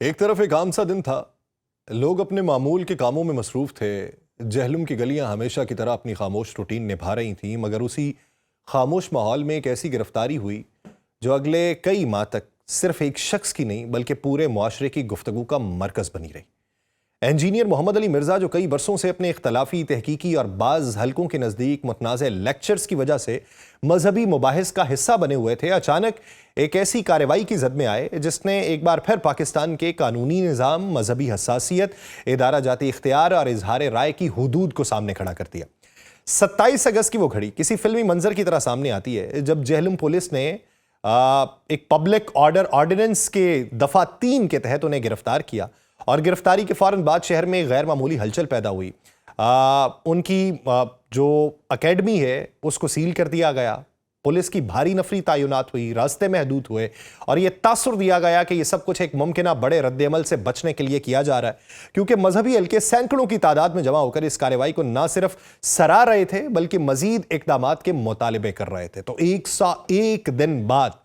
एक तरफ एक आम सा दिन था। लोग अपने मामूल के कामों में मसरूफ थे। जहलुम की गलियां हमेशा की तरह अपनी खामोश रूटीन निभा रही थीं, मगर उसी खामोश माहौल में एक ऐसी गिरफ्तारी हुई जो अगले कई माह तक सिर्फ एक शख्स की नहीं बल्कि पूरे मुआशरे की गुफ्तगू का मरकज बनी रही। इंजीनियर मोहम्मद अली मिर्जा, जो कई बरसों से अपने इख्तलाफी तहकीकी और बाज़ हलकों के नज़दीक मुतनाज़ लेक्चर्स की वजह से मजहबी मुबाहिस का हिस्सा बने हुए थे, अचानक एक ऐसी कार्रवाई की जद में आए जिसने एक बार फिर पाकिस्तान के कानूनी निज़ाम, मजहबी हसासियत, इदारा जाती इख्तियार और इजहार राय की हुदूद को सामने खड़ा कर दिया। 27 अगस्त की वो घड़ी किसी फिल्मी मंजर की तरह सामने आती है जब जहलुम पुलिस ने एक पब्लिक ऑर्डर ऑर्डिनेंस के दफ़ा 3 के तहत उन्हें गिरफ्तार किया और गिरफ्तारी के फौरन बाद शहर में गैर मामूली हलचल पैदा हुई। उनकी जो एकेडमी है उसको सील कर दिया गया, पुलिस की भारी नफरी तैनात हुई, रास्ते महदूद हुए और यह तासुर दिया गया कि यह सब कुछ एक मुमकिन बड़े रद्द-ए-अमल से बचने के लिए किया जा रहा है, क्योंकि मजहबी हल्के सैकड़ों की तादाद में जमा होकर इस कार्रवाई को न सिर्फ सराह रहे थे बल्कि मजीद इकदामात के मुतालिबे कर रहे थे। तो 101 दिन बाद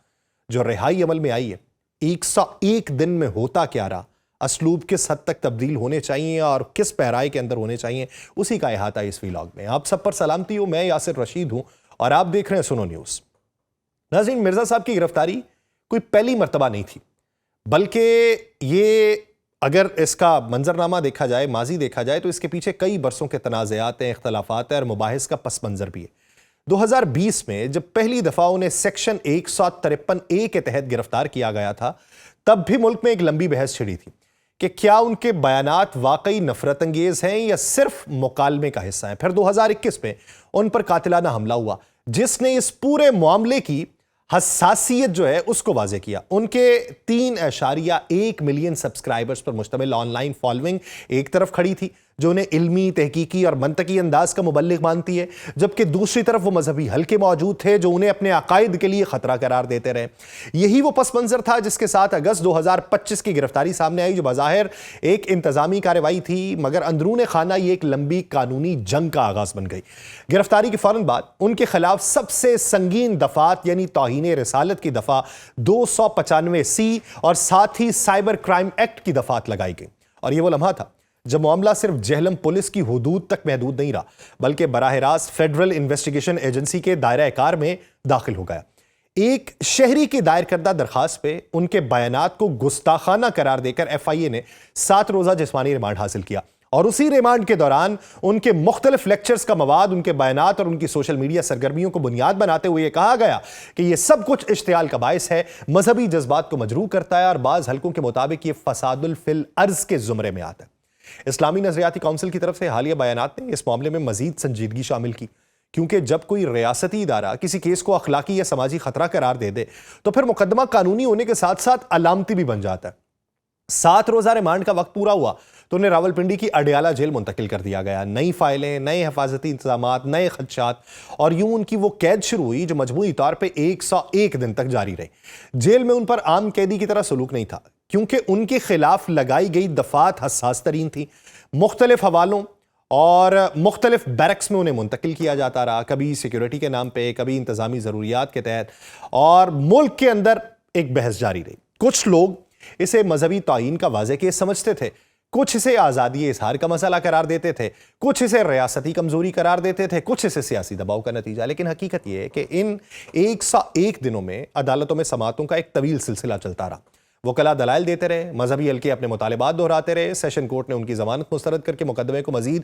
जो रिहाई अमल में आई है, 101 दिन में होता क्या रहा, असलूब किस हद तक तब्दील होने चाहिए और किस पैराए के अंदर होने चाहिए, उसी का अहाता इस व्लॉग में। आप सब पर सलामती हो, मैं यासिर रशीद हूं और आप देख रहे हैं सुनो न्यूज़। नाज़रीन, मिर्जा साहब की गिरफ्तारी कोई पहली मर्तबा नहीं थी, बल्कि ये अगर इसका मंजरनामा देखा जाए, माजी देखा जाए, तो इसके पीछे कई बरसों के तनाज़ात हैं, इख्तलाफात हैं और मुबाहिस का पस मंजर भी है। 2020 में जब पहली दफ़ा उन्हें सेक्शन 153A के तहत गिरफ्तार किया गया था, तब भी मुल्क में एक लंबी बहस छिड़ी थी कि क्या उनके बयानात वाकई नफरत अंगेज हैं या सिर्फ मुकालमे का हिस्सा हैं। फिर 2021 में उन पर कातिलाना हमला हुआ जिसने इस पूरे मामले की हसासियत जो है उसको वाजे किया। उनके 3.1 मिलियन सब्सक्राइबर्स पर मुश्तमिल ऑनलाइन फॉलोइंग एक तरफ खड़ी थी जो उन्हें इल्मी, तहकीकी और मंतकी अंदाज का मुबल्लिग मानती है, जबकि दूसरी तरफ वो मजहबी हल्के मौजूद थे जो उन्हें अपने अकायद के लिए खतरा करार देते रहे। यही वो पस मंजर था जिसके साथ अगस्त 2025 की गिरफ्तारी सामने आई, जो बज़ाहिर एक इंतजामी कार्रवाई थी, मगर अंदरून खाना ये एक लंबी कानूनी जंग का आगाज बन गई। गिरफ्तारी के फौरन बाद उनके खिलाफ सबसे संगीन दफात यानी तौहीन रिसालत की दफा 295C और साथ ही साइबर क्राइम एक्ट की दफात लगाई गई। और यह वो लम्हा था जब मामला सिर्फ जहलम पुलिस की हुदूद तक महदूद नहीं रहा, बल्कि बराह रास्त फेडरल इन्वेस्टिगेशन एजेंसी के दायरा कार में दाखिल हो गया। एक शहरी की दायर करदा दरखास्त पे उनके बयानात को गुस्ताखाना करार देकर FIA ने 7 रोजा जिस्मानी रिमांड हासिल किया और उसी रिमांड के दौरान उनके मुख्तलिफ लेक्चर्स का मवाद, उनके बयानात और उनकी सोशल मीडिया सरगर्मियों को बुनियाद बनाते हुए कहा गया कि यह सब कुछ इश्तियाल का बायस है, मजहबी जज्बात को मजरूह करता है और बाज हल्कों के मुताबिक यह फसादुल फिल अर्ज के जुमरे में आता है। इस्लामी नजरियाती काउंसिल की तरफ से हालिया बयानात ने इस मामले में मजीद संजीदगी शामिल की, क्योंकि जब कोई रियासती इदारा किसी केस को अखलाकी या समाजी खतरा करार दे दे तो फिर मुकदमा कानूनी होने के साथ साथ अलामती भी बन जाता है। 7 रोजा रिमांड का वक्त पूरा हुआ तो उन्हें रावलपिंडी की अडियाला जेल मुंतकिल कर दिया गया। नई फाइलें, नए हिफाजती इंतजामात, नए खदशात और यूं उनकी वो कैद शुरू हुई जो मजमूई तौर पर 101 दिन तक जारी रही। जेल में उन पर आम कैदी की तरह सलूक नहीं था, क्योंकि उनके खिलाफ लगाई गई दफात हसास तरीन थी। मुख्तलिफ हवालों और मुख्तलिफ बैरक्स में उन्हें मुंतकिल किया जाता रहा, कभी सिक्योरिटी के नाम पे, कभी इंतजामी ज़रूरियात के तहत, और मुल्क के अंदर एक बहस जारी रही। कुछ लोग इसे मजहबी तौहीन का वाज़े केस समझते थे, कुछ इसे आज़ादी इजहार का मसला करार देते थे, कुछ इसे रियासती कमजोरी करार देते थे, कुछ इसे सियासी दबाव का नतीजा। लेकिन हकीकत यह है कि इन 101 दिनों में अदालतों में समातों का एक तवील सिलसिला चलता रहा। वकला दलाइल देते रहे, मजहबी हल्के अपने मुतालिबात दोहराते रहे, सेशन कोर्ट ने उनकी जमानत मुस्तरद करके मुकदमे को मजीद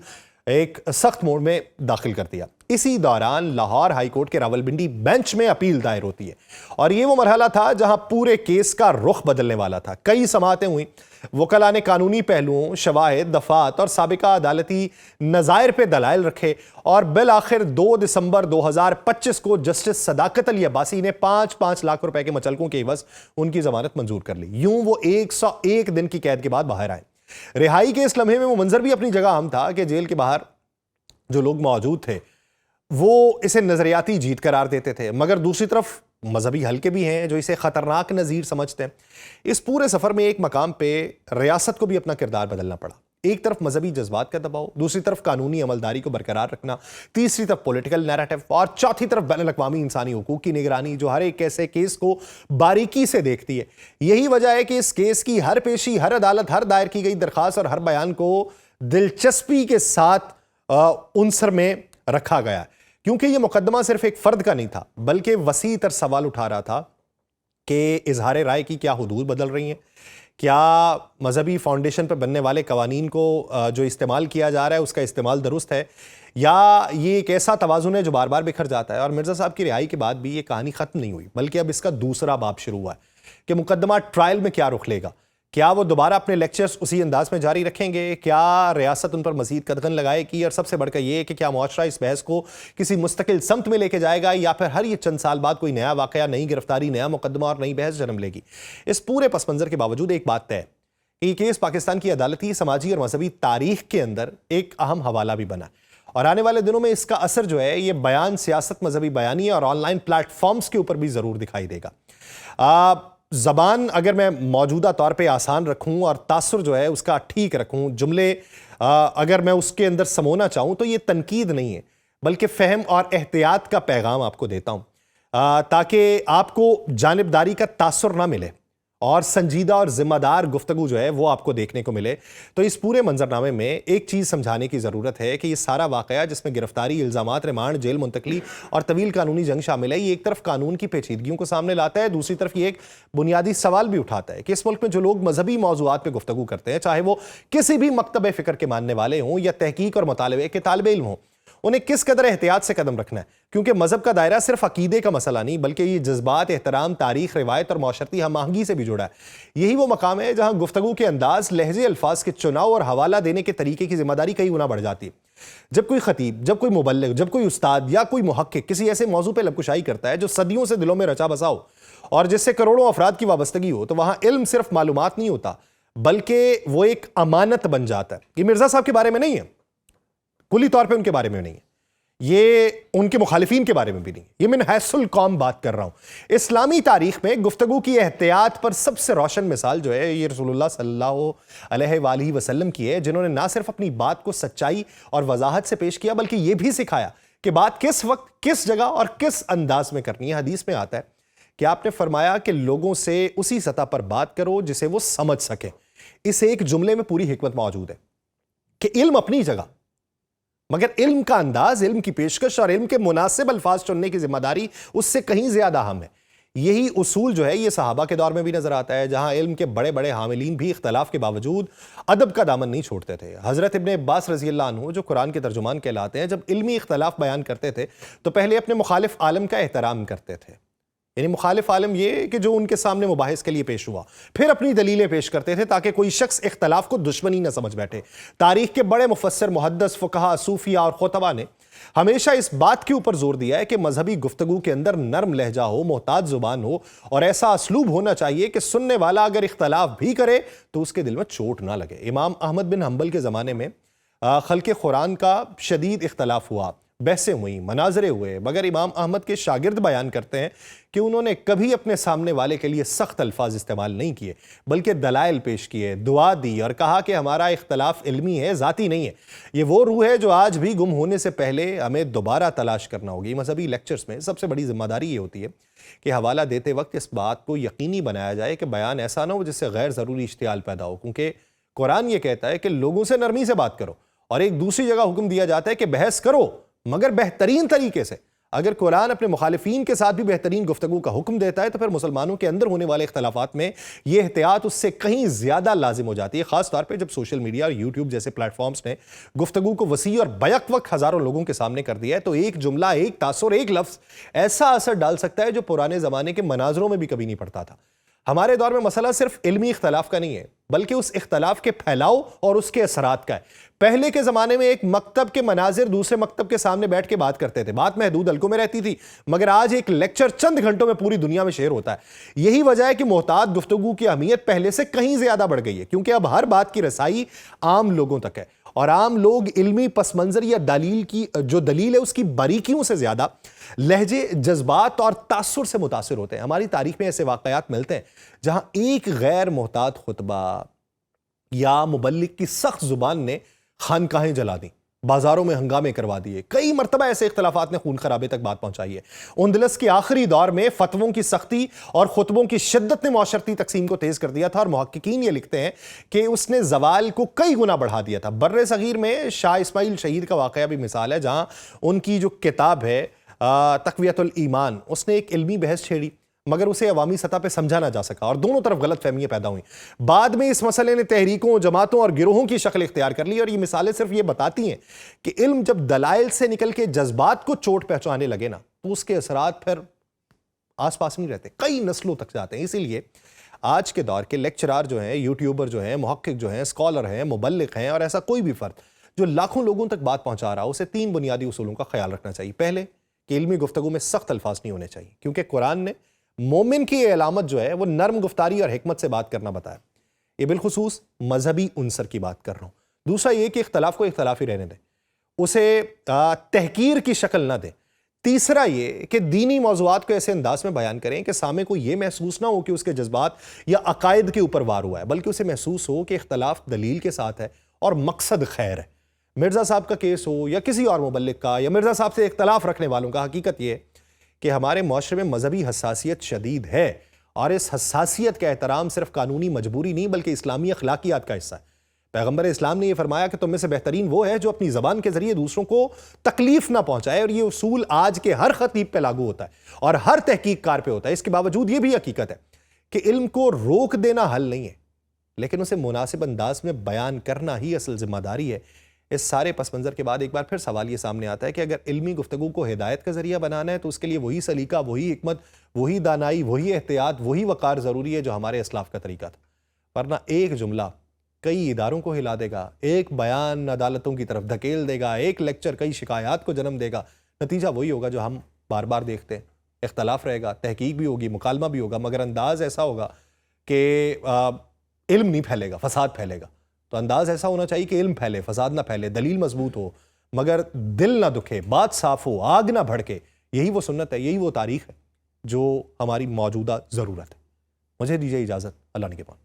एक सख्त मोड़ में दाखिल कर दिया। इसी दौरान लाहौर हाई कोर्ट के रावलपिंडी बेंच में अपील दायर होती है और यह वो मरहला था जहां पूरे केस का रुख बदलने वाला था। कई समातें हुई, वकला ने कानूनी पहलुओं, शवाहिद, दफात और साबिका अदालती नज़ायर पे दलाइल रखे और बिल आखिर 2 दिसंबर 2025 को जस्टिस सदाकत अली अब्बासी ने 5-5 लाख रुपए के मचलकों के एवज उनकी जमानत मंजूर कर ली। यूं वो 101 दिन की कैद के बाद बाहर आए। रिहाई के इस लम्हे में वो मंजर भी अपनी जगह अहम था कि जेल के बाहर जो लोग मौजूद थे वो इसे नजरियाती जीत करार देते थे, मगर दूसरी तरफ मजहबी हल्के भी हैं जो इसे खतरनाक नज़ीर समझते हैं। इस पूरे सफर में एक मकाम पे रियासत को भी अपना किरदार बदलना पड़ा। एक तरफ मजहबी जज्बात का दबाव, दूसरी तरफ कानूनी अमलदारी को बरकरार रखना, तीसरी तरफ पॉलिटिकल नैरेटिव और चौथी तरफ बैनुल-अक़वामी इंसानी हुकूक की निगरानी जो हर एक ऐसे केस को बारीकी से देखती है। यही वजह है कि इस केस की हर पेशी, हर अदालत, हर दायर की गई दरखास्त और हर बयान को दिलचस्पी के साथ उनसर में रखा गया, क्योंकि यह मुकदमा सिर्फ एक फर्द का नहीं था बल्कि वसी तर सवाल उठा रहा था कि इजहार राय की क्या हुदूद बदल रही हैं, क्या मजहबी फाउंडेशन पर बनने वाले कवानीन को जो इस्तेमाल किया जा रहा है उसका इस्तेमाल दुरुस्त है, या ये एक ऐसा तवाज़ुन है जो बार बार बिखर जाता है। और मिर्ज़ा साहब की रिहाई के बाद भी ये कहानी ख़त्म नहीं हुई, बल्कि अब इसका दूसरा बाब शुरू हुआ है कि मुकदमा ट्रायल में क्या रुख लेगा। क्या वो दोबारा अपने लेक्चर्स उसी अंदाज में जारी रखेंगे, क्या रियासत उन पर मजीद कदगन लगाएगी, और सबसे बढ़कर ये कि क्या मुआशरा इस बहस को किसी मुस्तकिल समत में लेके जाएगा, या फिर हर ये चंद साल बाद कोई नया वाकया, नई गिरफ्तारी, नया मुकदमा और नई बहस जन्म लेगी। इस पूरे पस मंजर के बावजूद एक बात तय है कि ये केस पाकिस्तान की अदालती, समाजी और मजहबी तारीख के अंदर एक अहम हवाला भी बना, और आने वाले दिनों में इसका असर जो है ये बयान, सियासत, मजहबी बयानी और ऑनलाइन प्लेटफॉर्म्स के ऊपर भी ज़रूर दिखाई देगा। ज़बान अगर मैं मौजूदा तौर पे आसान रखूं और तासुर जो है उसका ठीक रखूं, जुमले अगर मैं उसके अंदर समोना चाहूं तो ये तनकीद नहीं है बल्कि फ़हम और एहतियात का पैगाम आपको देता हूं, ताकि आपको जानिबदारी का तासुर ना मिले और संजीदा और जिम्मेदार गुफ्तगू जो है वो आपको देखने को मिले। तो इस पूरे मंजरनामे में एक चीज़ समझाने की ज़रूरत है कि ये सारा वाकया जिसमें गिरफ्तारी, इल्ज़ामात, रिमांड, जेल मुंतकली और तवील कानूनी जंग शामिल है, ये एक तरफ कानून की पेचीदगियों को सामने लाता है, दूसरी तरफ ये एक बुनियादी सवाल भी उठाता है कि इस मुल्क में जो लोग मजहबी मौज़ूआत पर गुफ्तगू करते हैं, चाहे वो किसी भी मकतब फ़िक्र के मानने वाले हों या तहकीक और मुतालबे के तालिब इल्म हों, उन्हें किस कदर एहतियात से कदम रखना है, क्योंकि मजहब का दायरा सिर्फ अकीदे का मसला नहीं बल्कि ये जज्बात, एहतराम, तारीख, रिवायत और माशरती हम आहंगी से भी जुड़ा है। यही वो मकाम है जहां गुफ्तगू के अंदाज, लहजे, अल्फाज के चुनाव और हवाला देने के तरीके की जिम्मेदारी कई गुना बढ़ जाती है। जब कोई खतीब, जब कोई मुबल्लिग, जब कोई उस्ताद या कोई मुहक्किक किसी ऐसे मौजू पर लबकुशाई करता है जो सदियों से दिलों में रचा बसा हो और जिससे करोड़ों अफराद की वाबस्तगी हो, तो वहां इल्म सिर्फ मालूमात नहीं होता बल्कि वो एक अमानत बन जाता है। ये मिर्जा साहब के बारे में नहीं है, कुली तौर पे उनके बारे में नहीं है, ये उनके मुखालिफीन के बारे में भी नहीं, ये मैं हैसुल कौम बात कर रहा हूं। इस्लामी तारीख में गुफ्तगू की एहतियात पर सबसे रोशन मिसाल जो है ये रसूलुल्लाह सल्लल्लाहु अलैहि वसल्लम की है, जिन्होंने ना सिर्फ अपनी बात को सच्चाई और वजाहत से पेश किया बल्कि यह भी सिखाया कि बात किस वक्त, किस जगह और किस अंदाज में करनी है। हदीस में आता है कि आपने फरमाया कि लोगों से उसी सतह पर बात करो जिसे वो समझ सके। इस एक जुमले में पूरी हिकमत मौजूद है कि इल्म अपनी जगह, मगर इल्म का अंदाज, इल्म की पेशकश और इल्म के मुनासिब अल्फाज चुनने की जिम्मेदारी उससे कहीं ज्यादा अहम है। यही उसूल जो है ये सहाबा के दौर में भी नजर आता है, जहां इल्म के बड़े बड़े हामिलीन भी इख्तलाफ के बावजूद अदब का दामन नहीं छोड़ते थे। हजरत इब्ने अब्बास रज़ी अल्लाह अन्हु जो कुरान के तर्जुमान कहलाते हैं, जब इल्मी इख्तलाफ बयान करते थे तो पहले अपने मुखालिफ आलम का एहतराम करते थे, यानी मुखालिफ आलम ये कि जो उनके सामने मुबाहिस के लिए पेश हुआ, फिर अपनी दलीलें पेश करते थे ताकि कोई शख्स इख्तलाफ को दुश्मनी न समझ बैठे। तारीख के बड़े मुफस्सिर, मुहद्दिस, फुकहा, सूफिया और खुतबा ने हमेशा इस बात के ऊपर जोर दिया है कि मजहबी गुफ्तगू के अंदर नर्म लहजा हो, मोहताज जुबान हो और ऐसा असलूब होना चाहिए कि सुनने वाला अगर इख्तलाफ भी करे तो उसके दिल में चोट ना लगे। इमाम अहमद बिन हंबल के ज़माने में खल्क़े कुरान का शदीद इख्तलाफ हुआ, बहसें हुई, मनाजरे हुए, मगर इमाम अहमद के शागिर्द बयान करते हैं कि उन्होंने कभी अपने सामने वाले के लिए सख्त अल्फाज इस्तेमाल नहीं किए बल्कि दलाइल पेश किए, दुआ दी और कहा कि हमारा इख्तलाफ इल्मी है, ज़ाती नहीं है। ये वो रूह है जो आज भी गुम होने से पहले हमें दोबारा तलाश करना होगी। मजहबी लेक्चर्स में सबसे बड़ी जिम्मेदारी ये होती है कि हवाला देते वक्त इस बात को यकीनी बनाया जाए कि बयान ऐसा ना हो जिससे गैर ज़रूरी इश्तियाल पैदा हो, क्योंकि कुरान ये कहता है कि लोगों से नरमी से बात करो, और एक दूसरी जगह हुक्म दिया जाता है कि बहस करो मगर बेहतरीन तरीके से। अगर कुरान अपने मुखालिफीन के साथ भी बेहतरीन गुफ्तगू का हुक्म देता है तो फिर मुसलमानों के अंदर होने वाले इख्तलाफात में यह एहतियात उससे कहीं ज्यादा लाजिम हो जाती है, खास तौर पे जब सोशल मीडिया और यूट्यूब जैसे प्लेटफॉर्म्स ने गुफ्तगू को वसी और बैक वक्त हजारों लोगों के सामने कर दिया है। तो एक जुमला, एक तासुर, एक लफ्ज ऐसा असर डाल सकता है जो पुराने जमाने के मनाजरों में भी कभी नहीं पड़ता था। हमारे दौर में मसला सिर्फ इल्मी इख्तलाफ का नहीं है बल्कि उस इख्तलाफ के फैलाव और उसके असरात का है। पहले के ज़माने में एक मकतब के मनाजिर दूसरे मकतब के सामने बैठ के बात करते थे, बात महदूद हल्कों में रहती थी, मगर आज एक लेक्चर चंद घंटों में पूरी दुनिया में शेयर होता है। यही वजह है कि मोहतात गुफ्तगू की अहमियत पहले से कहीं ज़्यादा बढ़ गई है, क्योंकि अब हर बात की रसाई आम लोगों तक है और आम लोग इल्मी पस मंजर या दलील की जो दलील है उसकी बारीकियों से ज़्यादा लहजे, जज्बात और तासुर से मुतासिर होते हैं। हमारी तारीख में ऐसे वाक़यात मिलते हैं जहां एक गैर मोहतात खुतबा, या मुबल्लिग की सख्त जुबान ने खानकाहें जला दी, बाजारों में हंगामे करवा दिए। कई मरतबा ऐसे इख्तलाफात ने खून खराबे तक बात पहुंचाई है। उंदलस के आखिरी दौर में फतवों की सख्ती और खुतबों की शिद्दत ने माशरती तकसीम को तेज कर दिया था और मुहक्किकीन ये लिखते हैं कि उसने जवाल को कई गुना बढ़ा दिया था। बर्रे सगीर में शाह इस्माइल शहीद का वाकया भी मिसाल है, जहां उनकी जो किताब है तक़वियतुल ईमान, उसने एक इल्मी बहस छेड़ी मगर उसे अवामी सतह पर समझा ना जा सका और दोनों तरफ गलत फहमियां पैदा हुई। बाद में इस मसले ने तहरीकों, जमातों और गिरोहों की शक्ल इख्तियार कर ली और ये मिसालें सिर्फ ये बताती हैं कि इल्म जब दलाइल से निकल के जज्बात को चोट पहुंचाने लगे ना, तो उसके असरात फिर आसपास नहीं रहते, कई नस्लों तक जाते हैं। इसीलिए आज के दौर के लेक्चरार जो हैं, यूट्यूबर जो हैं, मुहक्किक जो हैं, स्कॉलर हैं, मुबल्लिग हैं और ऐसा कोई भी फर्द जो लाखों लोगों तक बात पहुंचा रहा हो, उसे 3 बुनियादी उसूलों का ख्याल रखना चाहिए। पहले कि इल्मी गुफ्तगू में सख्त अल्फाज नहीं होने चाहिए, क्योंकि कुरान ने मोमिन की अलामत जो है वो नर्म गुफ्तारी और हिकमत से बात करना बताया। ये बिलखुसूस मजहबी उनसर की बात कर रहा हूं। दूसरा ये कि इख्तलाफ को इख्तलाफ ही रहने दें, उसे तहकीर की शक्ल ना दें। तीसरा ये कि दीनी मौज़ूआत को ऐसे अंदाज में बयान करें कि सामे को यह महसूस ना हो कि उसके जज्बात या अकायद के ऊपर वार हुआ है, बल्कि उसे महसूस हो कि इख्तलाफ दलील के साथ है और मकसद खैर है। मिर्ज़ा साहब का केस हो या किसी और मुबल्लिग का या मिर्ज़ा साहब से इख्तलाफ रखने वालों का, हकीकत यह कि हमारे माशरे में मजहबी हसासियत शदीद है और इस हसासियत का एहतराम सिर्फ कानूनी मजबूरी नहीं बल्कि इस्लामी अखलाकियात का हिस्सा है। पैगंबर इस्लाम ने यह फरमाया कि तुम में से बेहतरीन वो है जो अपनी ज़बान के जरिए दूसरों को तकलीफ ना पहुंचाए, और ये उसूल आज के हर खतीब पे लागू होता है और हर तहकीककार पे होता है। इसके बावजूद ये भी हकीकत है कि इल्म को रोक देना हल नहीं है, लेकिन उसे मुनासिब अंदाज में बयान करना ही असल जिम्मेदारी है। इस सारे पस मंज़र के बाद एक बार फिर सवाल ये सामने आता है कि अगर इल्मी गुफ्तगू को हिदायत का जरिया बनाना है तो उसके लिए वही सलीका, वही हिकमत, वही दानाई, वही एहतियात, वही वक़ार ज़रूरी है जो हमारे इस्लाफ का तरीका था। वरना एक जुमला कई इदारों को हिला देगा, एक बयान अदालतों की तरफ धकेल देगा, एक लेक्चर कई शिकायत को जन्म देगा। नतीजा वही होगा जो हम बार बार देखते हैं। इख्तलाफ रहेगा, तहकीक भी होगी, मुकालमा भी होगा, मगर अंदाज़ ऐसा होगा कि इल्म नहीं फैलेगा, फसाद फैलेगा। तो अंदाज ऐसा होना चाहिए कि इल्म फैले, फसाद ना फैले, दलील मजबूत हो मगर दिल ना दुखे, बात साफ हो, आग ना भड़के। यही वो सुन्नत है, यही वो तारीख है जो हमारी मौजूदा ज़रूरत है। मुझे दीजिए इजाज़त, अल्लाह ने के पास।